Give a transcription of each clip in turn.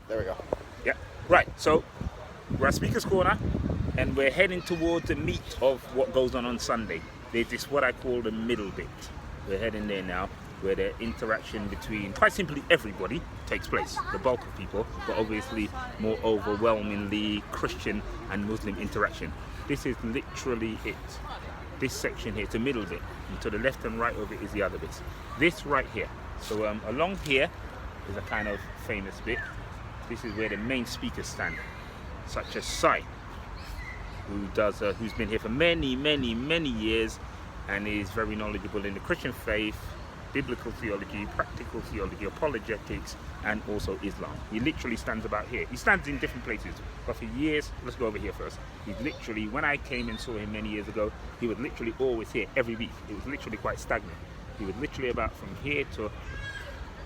There we go. Yeah. Right. So we're at Speaker's Corner, and we're heading towards the meat of what goes on Sunday. There's this what I call the middle bit. We're heading there now, where the interaction between, quite simply, everybody takes place. The bulk of people, but obviously more overwhelmingly Christian and Muslim interaction. This is literally it. This section here, it's the middle bit, and to the left and right of it is the other bits. This right here. So along here is a kind of famous bit. This is where the main speakers stand, such as Sai, who's been here for many, many, many years, and is very knowledgeable in the Christian faith, biblical theology, practical theology, apologetics, and also Islam. He literally stands about here. He stands in different places, but for years, let's go over here first. He's literally, when I came and saw him many years ago, he was literally always here every week. It was literally quite stagnant. He was literally about from here to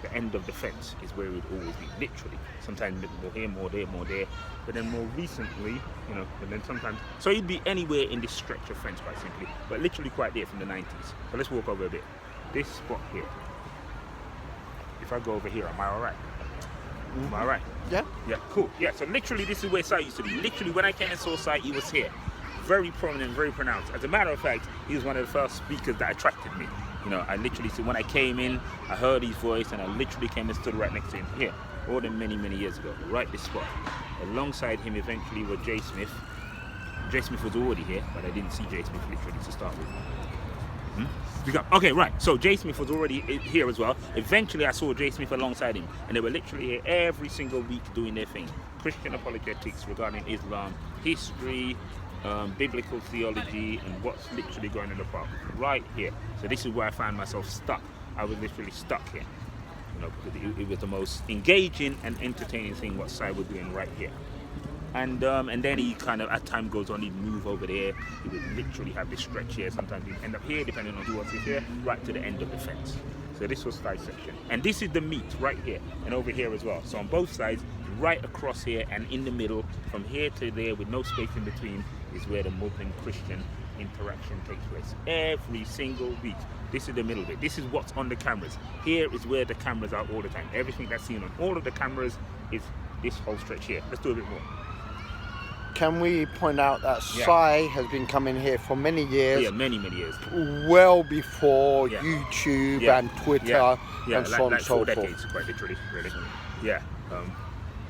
the end of the fence is where he would always be, literally. Sometimes more here, more there, more there. But then more recently, and then sometimes, so he'd be anywhere in this stretch of fence quite simply, but literally quite there from the 90s. So let's walk over a bit. This spot here, if I go over here, am I all right? Am I all right? Yeah. Yeah, cool. Yeah, so literally this is where Sai used to be. Literally when I came and saw Sai, he was here. Very prominent, very pronounced. As a matter of fact, he was one of the first speakers that attracted me. I literally, when I came in, I heard his voice and I literally came and stood right next to him here, more than many, many years ago, right this spot. Alongside him eventually were Jay Smith. Jay Smith was already here, but I didn't see Jay Smith literally to start with. Okay, right, so Jay Smith was already here as well. Eventually I saw Jay Smith alongside him, and they were literally here every single week doing their thing. Christian apologetics regarding Islam, history, biblical theology, and what's literally going in the park right here. So this is where I found myself stuck. I was literally stuck here, because it was the most engaging and entertaining thing what Sai was doing right here. And then he kind of, as time goes on, he'd move over there. He would literally have this stretch here. Sometimes he'd end up here, depending on who else is here, right to the end of the fence. So this was Sai's section. And this is the meat right here and over here as well. So on both sides, right across here and in the middle, from here to there with no space in between, is where the Muslim-Christian interaction takes place. Every single week. This is the middle bit. This is what's on the cameras. Here is where the cameras are all the time. Everything that's seen on all of the cameras is this whole stretch here. Let's do a bit more. Can we point out that Sai has been coming here for many years? Yeah, many, many years. Well before YouTube and Twitter and so on and so 4 decades, quite literally, really. Yeah.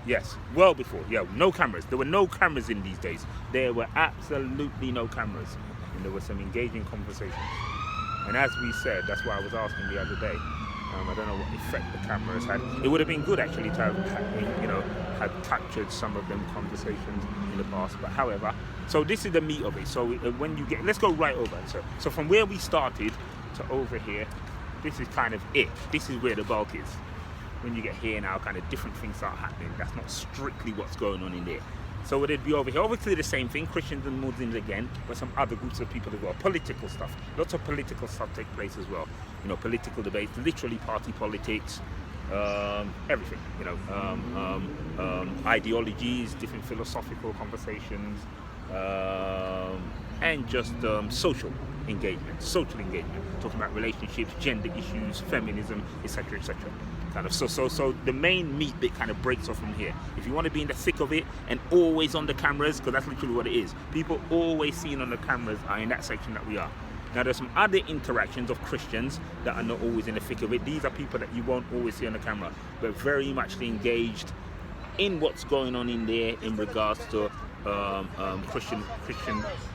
Yes, well before. Yeah, no cameras. There were no cameras in these days. There were absolutely no cameras. And there were some engaging conversations. And as we said, that's why I was asking the other day, I don't know what effect the cameras had. It would have been good actually to have, had captured some of them conversations in the past. But however, so this is the meat of it. So when you get, let's go right over. So from where we started to over here, this is kind of it. This is where the bulk is. When you get here now, kind of different things start happening. That's not strictly what's going on in there. So it'd be over here. Obviously the same thing, Christians and Muslims again, but some other groups of people as well. Political stuff. Lots of political stuff take place as well. Political debates, literally party politics, everything. Ideologies, different philosophical conversations, and just social engagement. Talking about relationships, gender issues, feminism, etc., etc. Kind of so the main meat bit kind of breaks off from here. If you want to be in the thick of it and always on the cameras, because that's literally what it is, people always seen on the cameras are in that section that we are. Now there's some other interactions of Christians that are not always in the thick of it. These are people that you won't always see on the camera, but very much engaged in what's going on in there in regards to Christian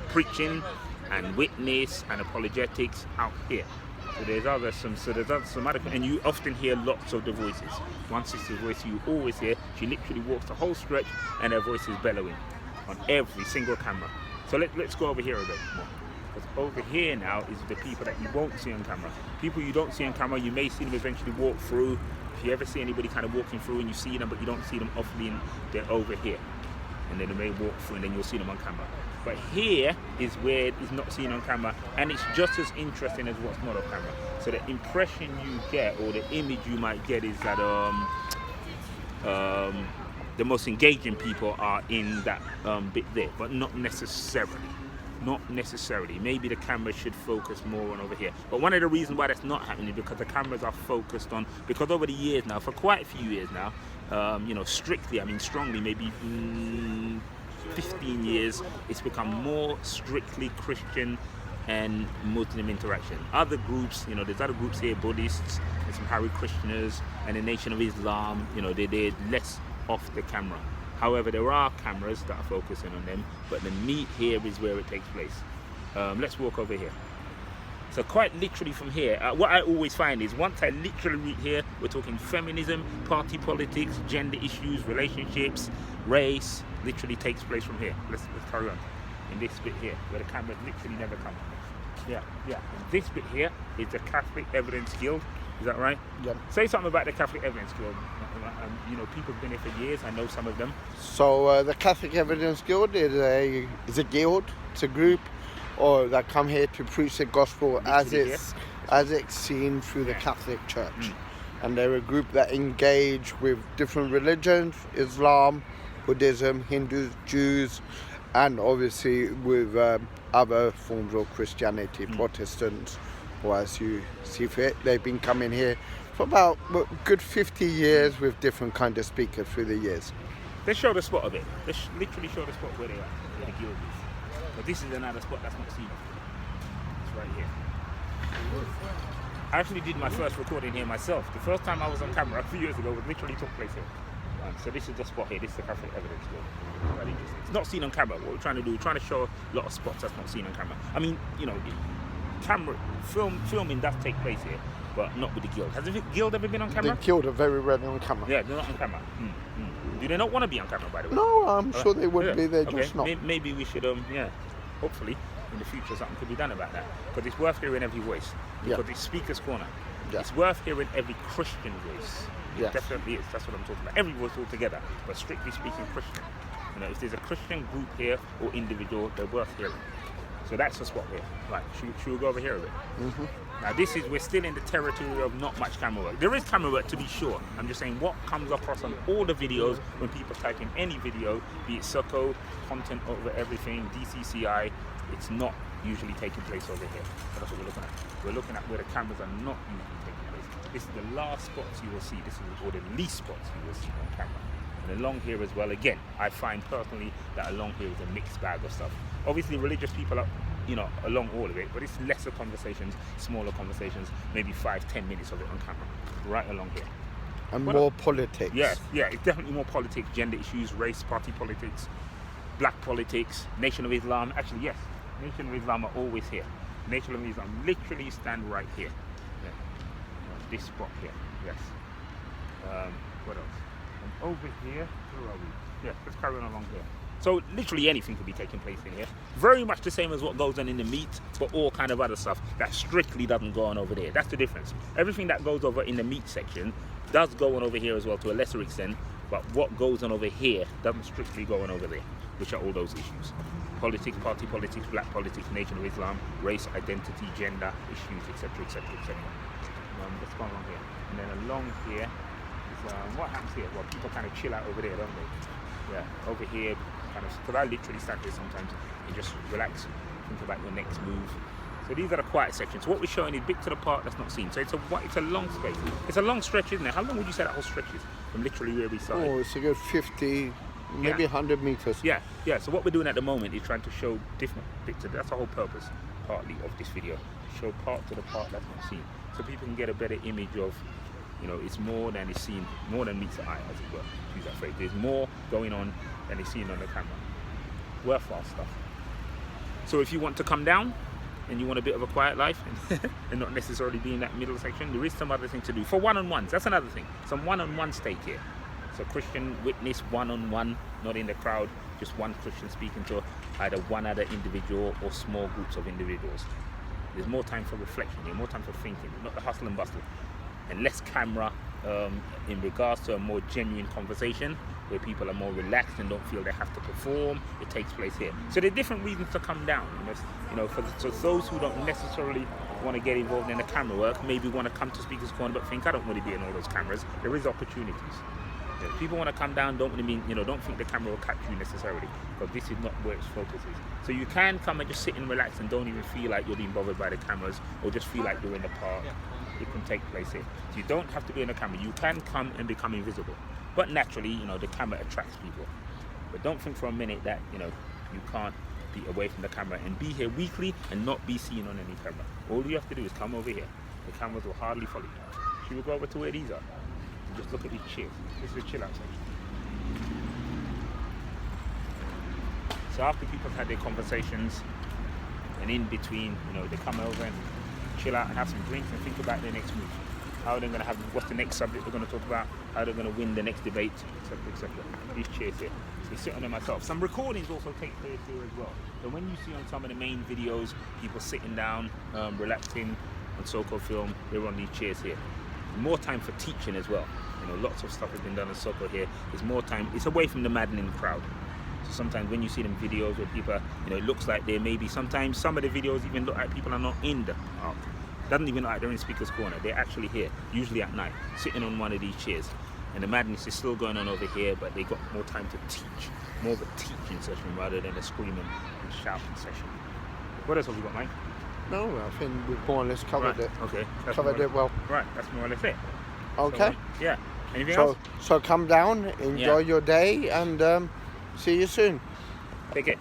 preaching and witness and apologetics out here. So there's some other, and you often hear lots of the voices. One sister's voice you always hear, she literally walks the whole stretch and her voice is bellowing on every single camera. So let's go over here a bit more. Because over here now is the people that you won't see on camera. People you don't see on camera, you may see them eventually walk through. If you ever see anybody kind of walking through and you see them, but you don't see them often, they're over here. And then they may walk through and then you'll see them on camera. But here is where it's not seen on camera, and it's just as interesting as what's not on camera. So the impression you get, or the image you might get, is that the most engaging people are in that bit there, but not necessarily. Not necessarily. Maybe the camera should focus more on over here. But one of the reasons why that's not happening is because the cameras are focused on, because over the years now, for quite a few years now, strictly, I mean strongly, maybe 15 years, it's become more strictly Christian and Muslim interaction. Other groups, there's other groups here, Buddhists, there's some Hare Krishnas, and the Nation of Islam, they're less off the camera. However, there are cameras that are focusing on them, but the meat here is where it takes place. Let's walk over here. So quite literally from here, what I always find is once I literally read here, we're talking feminism, party politics, gender issues, relationships, race, literally takes place from here. Let's carry on. In this bit here, where the cameras literally never come. Yeah. And this bit here is the Catholic Evidence Guild. Is that right? Yeah. Say something about the Catholic Evidence Guild. People have been here for years. I know some of them. So the Catholic Evidence Guild is a guild. It's a group that come here to preach the gospel as it's seen through the Catholic Church. And they're a group that engage with different religions, Islam, Buddhism, Hindus, Jews, and obviously with other forms of Christianity, Protestants, or as you see fit. They've been coming here for about a good 50 years with different kind of speakers through the years. Let's show the spot of it. Let's literally show the spot where they are, where the guild is. But this is another spot that's not seen. It's right here. I actually did my first recording here myself. The first time I was on camera a few years ago was literally took place here. So this is the spot here. This is the Catholic Evidence Guild. It's not seen on camera. What we're trying to do, we're trying to show a lot of spots that's not seen on camera. I mean, filming does take place here, but not with the guild. Has the guild ever been on camera? The guild are very rarely on camera. Yeah, they're not on camera. Do they not want to be on camera, by the way? No, I'm sure they would be. They're just not. Maybe we should, hopefully in the future something could be done about that. Because it's worth hearing every voice. Because it's Speaker's Corner. Yeah. It's worth hearing every Christian voice. It definitely is. That's what I'm talking about. Every voice altogether, but strictly speaking Christian. If there's a Christian group here or individual, they're worth hearing. So that's the spot here. Right, should we go over here a bit? Now we're still in the territory of not much camera work. There is camera work to be sure. I'm just saying what comes across on all the videos when people type in any video, be it SOCO, content over everything, DCCI, it's not usually taking place over here. So that's what we're looking at. We're looking at where the cameras are not usually taking place. This is the last spots you will see. Or the least spots you will see on camera. And along here as well, again, I find personally that along here is a mixed bag of stuff. Obviously, religious people are, along all of it, but it's lesser conversations, smaller conversations, maybe 5-10 minutes of it on camera, right along here. And more politics. Yeah, it's definitely more politics, gender issues, race, party politics, black politics, Nation of Islam. Actually, yes, Nation of Islam are always here. Nation of Islam literally stand right here. This spot here, yes. What else? And over here, where are we? Yeah, let's carry on along here. So literally anything could be taking place in here. Very much the same as what goes on in the meat, but all kind of other stuff that strictly doesn't go on over there. That's the difference. Everything that goes over in the meat section does go on over here as well to a lesser extent, but what goes on over here doesn't strictly go on over there, which are all those issues. Politics, party politics, black politics, Nation of Islam, race, identity, gender issues, etc., etc., etc. Let's go along here. And then along here is, what happens here? Well, people kind of chill out over there, don't they? Yeah, over here, kind of, because I literally stand here sometimes and just relax, think about your next move. So these are the quiet sections. So what we're showing is big to the part that's not seen. So it's a long space. It's a long stretch, isn't it? How long would you say that whole stretch is from literally where we started? Oh, it's a good 50, maybe 100 meters. Yeah. So what we're doing at the moment is trying to show different bits of it. That's the whole purpose, partly, of this video. Show part to the part that's not seen. So people can get a better image of, it's more than is seen, more than meets the eye, as it were. Use that phrase. There's more going on than is seen on the camera. Worthwhile stuff. So if you want to come down and you want a bit of a quiet life and not necessarily be in that middle section, there is some other thing to do. For one-on-ones, that's another thing. Some one-on-one stake here. So Christian witness one-on-one, not in the crowd, just one Christian speaking to either one other individual or small groups of individuals. There's more time for reflection, there's more time for thinking, not the hustle and bustle. And less camera in regards to a more genuine conversation where people are more relaxed and don't feel they have to perform. It takes place here. So there are different reasons to come down. So those who don't necessarily want to get involved in the camera work, maybe want to come to Speaker's Corner but think I don't want to be in all those cameras. There is opportunities. If people want to come down, don't think the camera will catch you necessarily, because this is not where its focus is. So you can come and just sit and relax and don't even feel like you're being bothered by the cameras, or just feel like you're in the park. it can take place here. So you don't have to be on the camera. You can come and become invisible. But naturally, you know, the camera attracts people. But don't think for a minute that, you know, you can't be away from the camera and be here weekly and not be seen on any camera. All you have to do is come over here. The cameras will hardly follow you. Should we go over to where these are? And just look at these chairs. This is a chill out section. So after people have had their conversations, and in between, you know, they come over and chill out and have some drinks and think about their next move. How they're going to have, what's the next subject they're going to talk about, how they're going to win the next debate, etc., etc. These chairs here. So they sit on them myself. Some recordings also take place here as well. So when you see on some of the main videos, people sitting down, relaxing on so-called film, they're on these chairs here. More time for teaching as well. You know, lots of stuff has been done in Soko here. There's more time, it's away from the maddening crowd. So sometimes when you see them videos where people, you know, it looks like they may be, sometimes some of the videos even look like people are not in the park. Doesn't even look like they're in Speaker's Corner. They're actually here, usually at night, sitting on one of these chairs. And the madness is still going on over here, but they got more time to teach. More of a teaching session rather than a screaming and shouting session. What else have we got, Mike? No, I think we've more or less covered it. Okay. Covered it well. Right, that's more or less it. Okay. So, yeah. Anything else? So come down, enjoy your day, and see you soon. Take it.